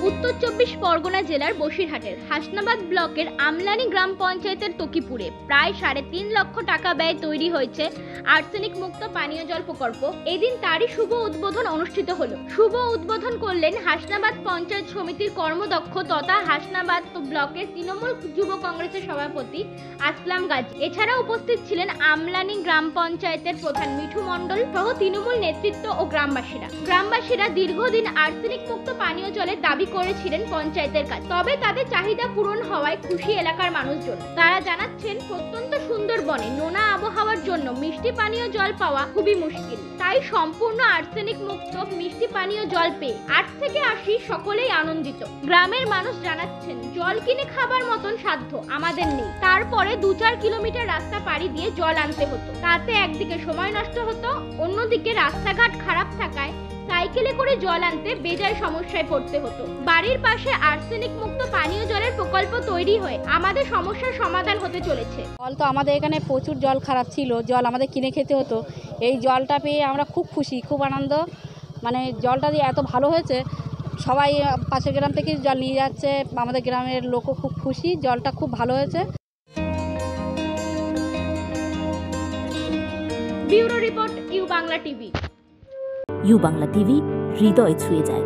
উত্তর 24 পরগনা জেলার বসিরহাটের হাসনাবাদ ব্লকের আমলানি গ্রাম পঞ্চায়েতের তকিপুরে প্রায় 3.5 লক্ষ টাকা ব্যয়ে তৈরি হয়েছে আর্সেনিক মুক্ত পানীয় জল প্রকল্প। এদিন তারই শুভ উদ্বোধন অনুষ্ঠিত হলো। শুভ উদ্বোধন করলেন হাসনাবাদ পঞ্চায়েত সমিতির কর্মদক্ষ তথা হাসনাবাদ ব্লকের তৃণমূল যুব কংগ্রেসের সভাপতি আসলাম গাজী। এছাড়া উপস্থিত ছিলেন আমলানি গ্রাম পঞ্চায়েতের প্রধান মিঠু মণ্ডল সহ তৃণমূল নেতৃত্ব ও গ্রামবাসীরা দীর্ঘদিন আর্সেনিক মুক্ত পানীয় জলের দাবি করেছিলেন পঞ্চায়েতের কাছে, তবে তাদের চাহিদা পূরণ হওয়ায় খুশি এলাকার মানুষজন। তারা জানাচ্ছেন প্রত্যন্ত সুন্দরবনে নোনা আবহাওয়ার জন্য মিষ্টি পানীয় জল পাওয়া খুবই মুশকিল, তাই সম্পূর্ণ আর্সেনিক মুক্ত মিষ্টি পানীয় জল পেয়ে 8 থেকে 80 সকলেই আনন্দিত। গ্রামের মানুষ জানাচ্ছেন জল কিনে খাবার মতন সাধ্য আমাদের নেই, তারপরে 2-4 কিলোমিটার রাস্তা পাড়ি দিয়ে জল আনতে হতো, তাতে একদিকে সময় নষ্ট হতো, অন্যদিকে রাস্তাঘাট খারাপ থাকায় সাইকেলে করে জল আনতে বেজায় সমস্যায় পড়তে হতো। বাড়ির পাশে আর্সেনিক মুক্ত পানীয় জলের প্রকল্প তৈরি হয়ে আমাদের সমস্যার সমাধান হতে চলেছে। জল তো আমাদের এখানে প্রচুর জল খারাপ ছিল, জল আমাদের কিনে খেতে হতো। এই জলটা পেয়ে আমরা খুব খুশি, খুব আনন্দ। মানে জলটা দিয়ে এত ভালো হয়েছে, সবাই পাশের গ্রাম থেকে জল নিয়ে যাচ্ছে, আমাদের গ্রামের লোকও খুব খুশি, জলটা খুব ভালো হয়েছে। Bureau report U Bangla TV. U Bangla TV হৃদয় ছুঁয়ে যায়।